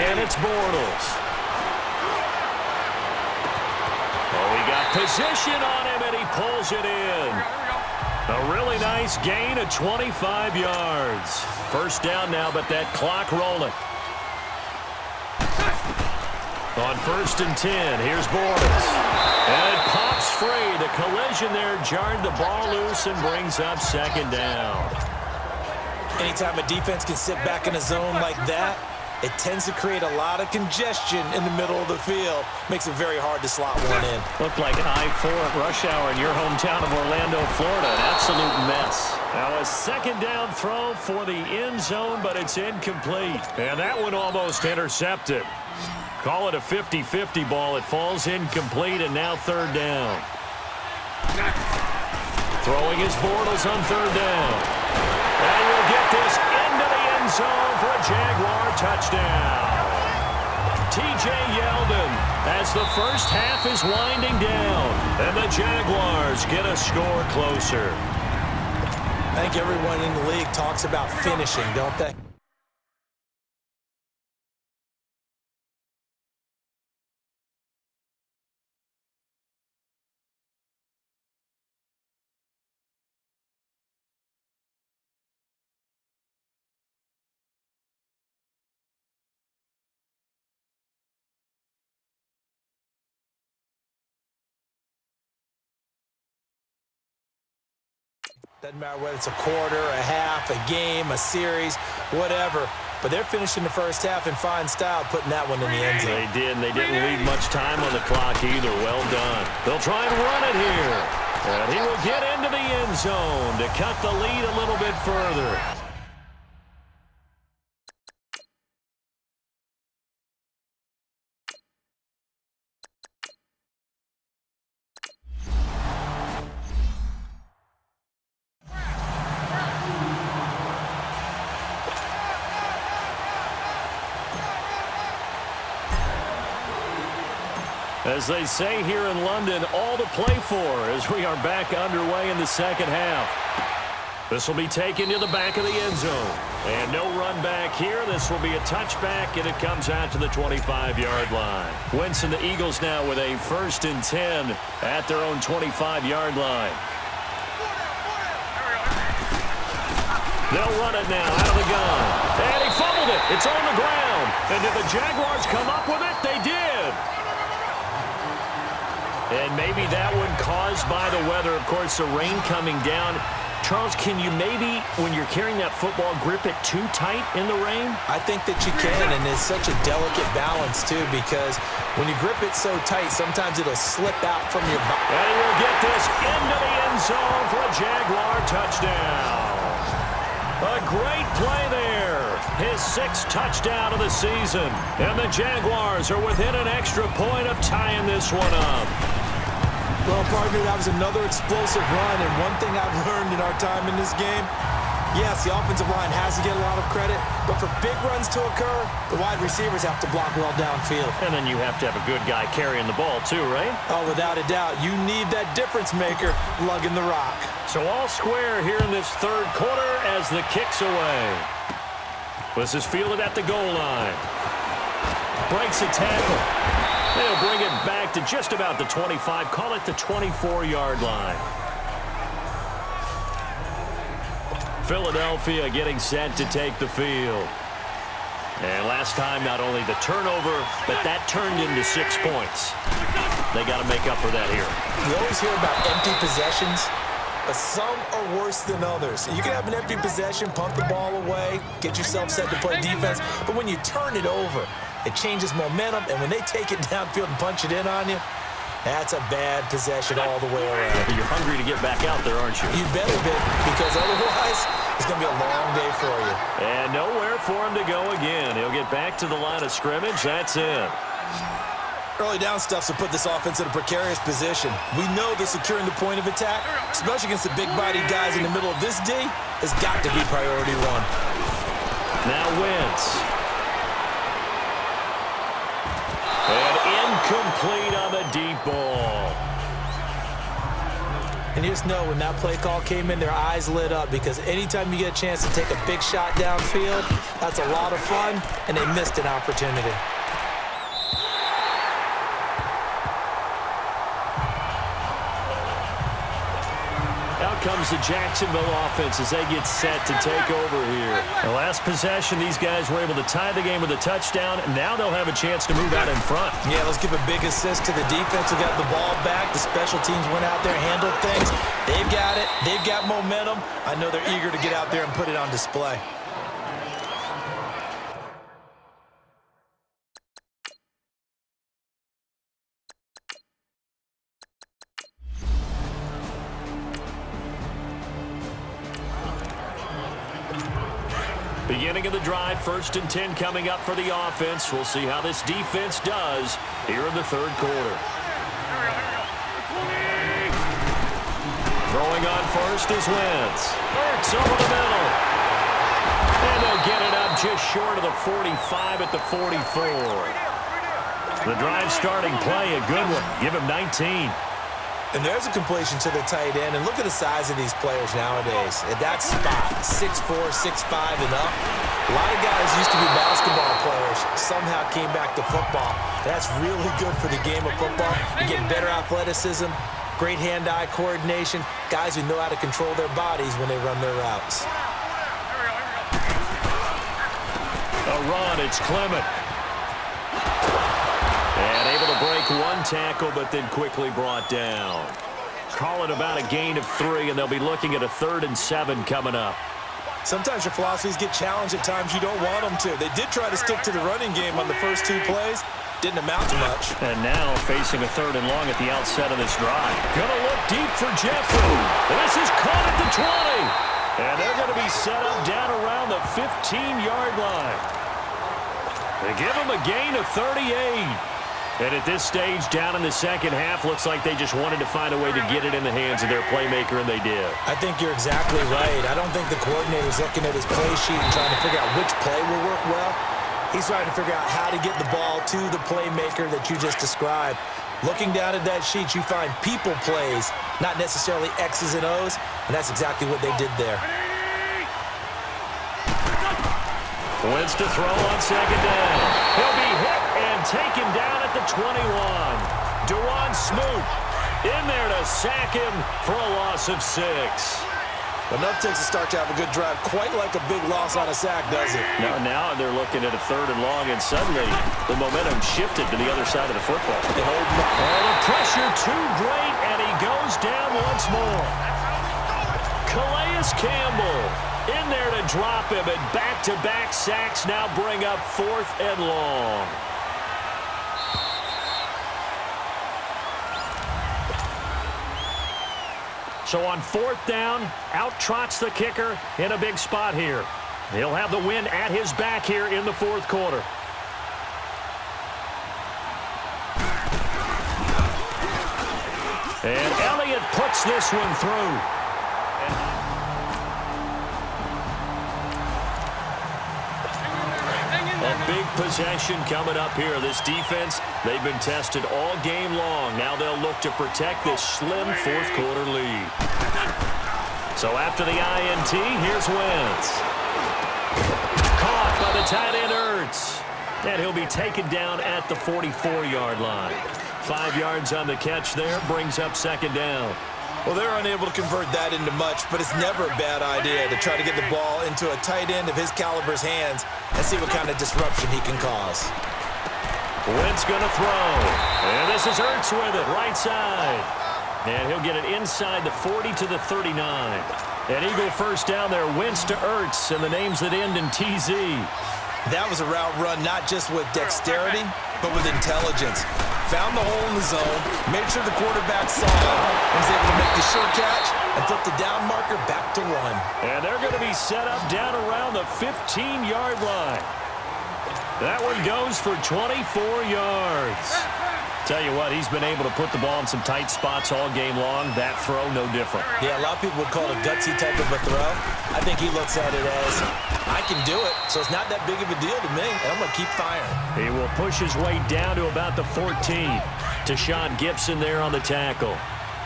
And it's Bortles. Oh, he got position on him, and he pulls it in. A really nice gain of 25 yards. First down now, but that clock rolling. On 1st and 10, here's Bortles. And it pops free. The collision there jarred the ball loose and brings up 2nd down. Anytime a defense can sit back in a zone like that, it tends to create a lot of congestion in the middle of the field. Makes it very hard to slot one in. Looked like I-4 at rush hour in your hometown of Orlando, Florida. An absolute mess. Now a 2nd down throw for the end zone, but it's incomplete. And that one almost intercepted. Call it a 50-50 ball. It falls incomplete, and now 3rd down. Throwing his Bortles on 3rd down. And we'll get this into the end zone for a Jaguar touchdown. T.J. Yeldon as the first half is winding down, and the Jaguars get a score closer. I think everyone in the league talks about finishing, don't they? Doesn't matter whether it's a quarter, a half, a game, a series, whatever. But they're finishing the first half in fine style, putting that one in the end zone. They did, and they didn't leave much time on the clock either. Well done. They'll try and run it here. And he will get into the end zone to cut the lead a little bit further. As they say here in London, all to play for as we are back underway in the 2nd half. This will be taken to the back of the end zone. And no run back here. This will be a touchback, and it comes out to the 25-yard line. Wentz and the Eagles now with a 1st and 10 at their own 25-yard line. They'll run it now out of the gun. And he fumbled it. It's on the ground. And did the Jaguars come up with it? They did. And maybe that one caused by the weather. Of course, the rain coming down. Charles, can you maybe, when you're carrying that football, grip it too tight in the rain? I think that you can, and it's such a delicate balance, too, because when you grip it so tight, sometimes it'll slip out from your body. And he'll get this into the end zone for a Jaguar touchdown. A great play there. His 6th touchdown of the season. And the Jaguars are within an extra point of tying this one up. Well, partner, that was another explosive run, and one thing I've learned in our time in this game, yes, the offensive line has to get a lot of credit, but for big runs to occur, the wide receivers have to block well downfield. And then you have to have a good guy carrying the ball too, right? Oh, without a doubt. You need that difference maker lugging the rock. So all square here in this 3rd quarter as the kick's away. This is fielded at the goal line. Breaks a tackle. They'll bring it back to just about the 25. Call it the 24-yard line. Philadelphia getting set to take the field. And last time, not only the turnover, but that turned into 6 points. They got to make up for that here. You always hear about empty possessions, but some are worse than others. You can have an empty possession, pump the ball away, get yourself set to play defense, but when you turn it over, it changes momentum, and when they take it downfield and punch it in on you, that's a bad possession all the way around. You're hungry to get back out there, aren't you? You better be, because otherwise it's going to be a long day for you. And nowhere for him to go again. He'll get back to the line of scrimmage. That's it. Early down stuffs will put this offense in a precarious position. We know that securing the point of attack, especially against the big-bodied guys in the middle of this D, has got to be priority one. Now Wentz. And incomplete on the deep ball. And you just know when that play call came in, their eyes lit up because anytime you get a chance to take a big shot downfield, that's a lot of fun, and they missed an opportunity. Out comes the Jacksonville offense as they get set to take over here. The last possession, these guys were able to tie the game with a touchdown, and now they'll have a chance to move out in front. Yeah, let's give a big assist to the defense who got the ball back. The special teams went out there, handled things. They've got it. They've got momentum. I know they're eager to get out there and put it on display. Beginning of the drive, 1st and 10 coming up for the offense. We'll see how this defense does here in the 3rd quarter. Throwing on first is Wentz. Hurts over the middle. And they'll get it up just short of the 45 at the 44. The drive starting play, a good one. Give him 19. And there's a completion to the tight end. And look at the size of these players nowadays. At that spot, 6'4", 6'5", and up. A lot of guys used to be basketball players, somehow came back to football. That's really good for the game of football. You're getting better athleticism, great hand-eye coordination, guys who know how to control their bodies when they run their routes. A run, it's Clement. And able to break one tackle, but then quickly brought down. Call it about a gain of 3, and they'll be looking at a 3rd and 7 coming up. Sometimes your philosophies get challenged at times you don't want them to. They did try to stick to the running game on the first 2 plays. Didn't amount to much. And now facing a 3rd and long at the outset of this drive. Gonna look deep for Jeffrey. This is caught at the 20. And they're going to be set up down around the 15-yard line. They give them a gain of 38. And at this stage, down in the second half, looks like they just wanted to find a way to get it in the hands of their playmaker, and they did. I think you're exactly right. I don't think the coordinator's looking at his play sheet and trying to figure out which play will work well. He's trying to figure out how to get the ball to the playmaker that you just described. Looking down at that sheet, you find people plays, not necessarily X's and O's, and that's exactly what they did there. Wentz to throw on 2nd down. He'll be hit and taken down at the 21. Dewan Smoot in there to sack him for a loss of 6. Enough takes a start to have a good drive. Quite like a big loss on a sack, does it? Now they're looking at a 3rd and long, and suddenly the momentum shifted to the other side of the football. They hold him up. Oh, the pressure too great, and he goes down once more. Calais Campbell in there to drop him, and back-to-back sacks now bring up 4th and long. So on 4th down, out trots the kicker in a big spot here. He'll have the win at his back here in the 4th quarter. And Elliott puts this one through. A big possession coming up here. This defense, they've been tested all game long. Now they'll look to protect this slim 4th quarter lead. So after the INT, here's Wentz. Caught by the tight end Ertz. And he'll be taken down at the 44-yard line. 5 yards on the catch there, brings up 2nd down. Well, they're unable to convert that into much, but it's never a bad idea to try to get the ball into a tight end of his caliber's hands and see what kind of disruption he can cause. Wentz going to throw. And this is Ertz with it, right side. And he'll get it inside the 40 to the 39. An Eagle first down there, Wentz to Ertz, and the names that end in TZ. That was a route run not just with dexterity, but with intelligence. Found the hole in the zone, made sure the quarterback saw it, and was able to make the short catch and flip the down marker back to 1. And they're going to be set up down around the 15-yard line. That one goes for 24 yards. Tell you what, he's been able to put the ball in some tight spots all game long. That throw, no different. Yeah, a lot of people would call it a gutsy type of a throw. I think he looks at it as, I can do it, so it's not that big of a deal to me, and I'm going to keep firing. He will push his way down to about the 14. To Sean Gibson there on the tackle.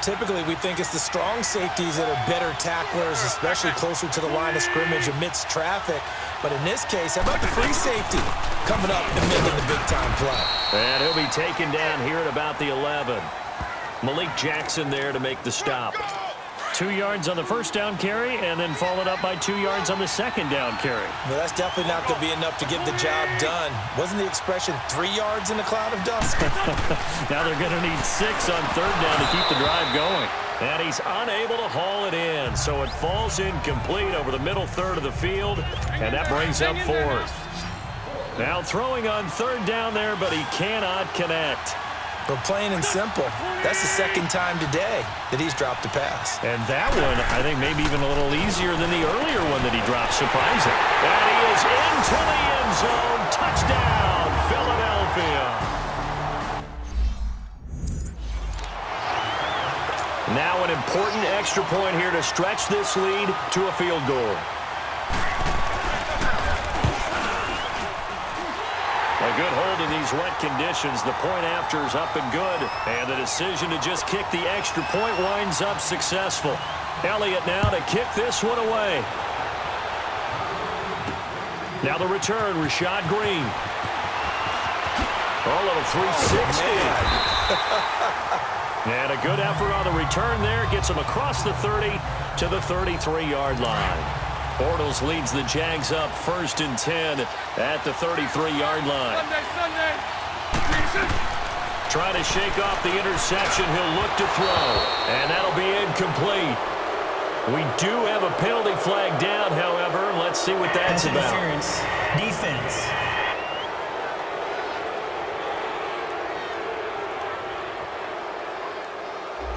Typically, we think it's the strong safeties that are better tacklers, especially closer to the line of scrimmage amidst traffic. But in this case, how about the free safety coming up and making the big-time play? And he'll be taken down here at about the 11. Malik Jackson there to make the stop. 2 yards on the first down carry, and then followed up by 2 yards on the second down carry. Well, that's definitely not going to be enough to get the job done. Wasn't the expression 3 yards in a cloud of dust? Now they're going to need 6 on third down to keep the drive going. And he's unable to haul it in, so it falls incomplete over the middle third of the field, and that brings up fourth. Now throwing on third down there, but he cannot connect. But plain and simple, that's the second time today that he's dropped a pass. And that one, I think, maybe even a little easier than the earlier one that he dropped. Surprising. And he is into the end zone. Touchdown, Philadelphia. Now an important extra point here to stretch this lead to a field goal. A good hold in these wet conditions. The point after is up and good. And the decision to just kick the extra point winds up successful. Elliott now to kick this one away. Now the return, Rashad Green. A little 360. And a good effort on the return there. Gets him across the 30 to the 33-yard line. Bortles leads the Jags up 1st and 10 at the 33-yard line. Trying to shake off the interception. He'll look to throw. And that'll be incomplete. We do have a penalty flag down, however. Let's see what that's about. Interference. Defense.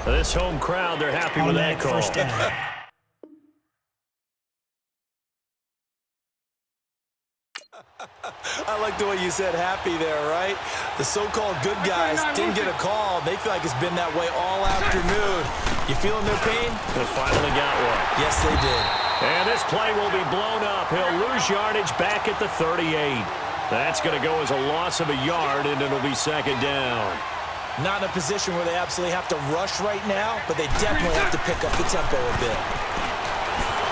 This home crowd, they're happy with that call. First down. I like the way you said happy there, right? The so-called good guys didn't get a call. They feel like it's been that way all afternoon. You feeling their pain? They finally got one. Yes, they did. And this play will be blown up. He'll lose yardage back at the 38. That's going to go as a loss of a yard, and it'll be second down. Not in a position where they absolutely have to rush right now, but they definitely have to pick up the tempo a bit.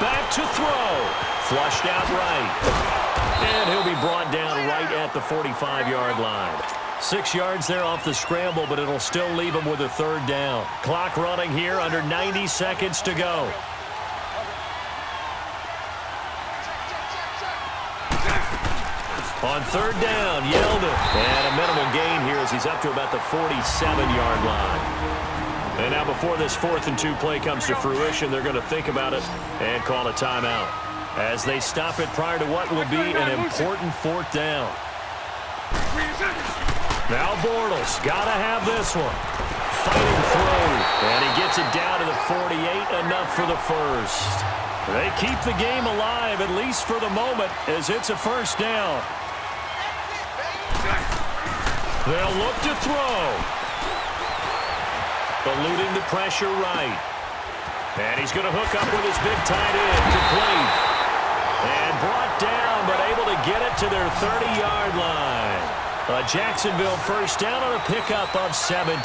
Back to throw. Flushed out right. And he'll be brought down right at the 45-yard line. 6 yards there off the scramble, but it'll still leave him with a third down. Clock running here, under 90 seconds to go. On third down, Yeldon. And a minimal gain here as he's up to about the 47-yard line. And now before this 4th and 2 play comes to fruition, they're going to think about it and call a timeout as they stop it prior to what will be an important 4th down. Now Bortles, got to have this one. Fighting through, and he gets it down to the 48, enough for the first. They keep the game alive, at least for the moment, as it's a first down. They'll look to throw. Eluding the pressure right. And he's going to hook up with his big tight end, complete. And brought down, but able to get it to their 30-yard line. A Jacksonville first down on a pickup of 17.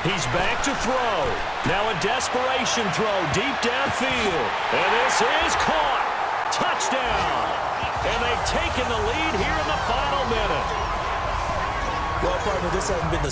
He's back to throw. Now a desperation throw deep downfield. And this is caught. Touchdown. And they've taken the lead here in the final minute. Well, partner, this hasn't been the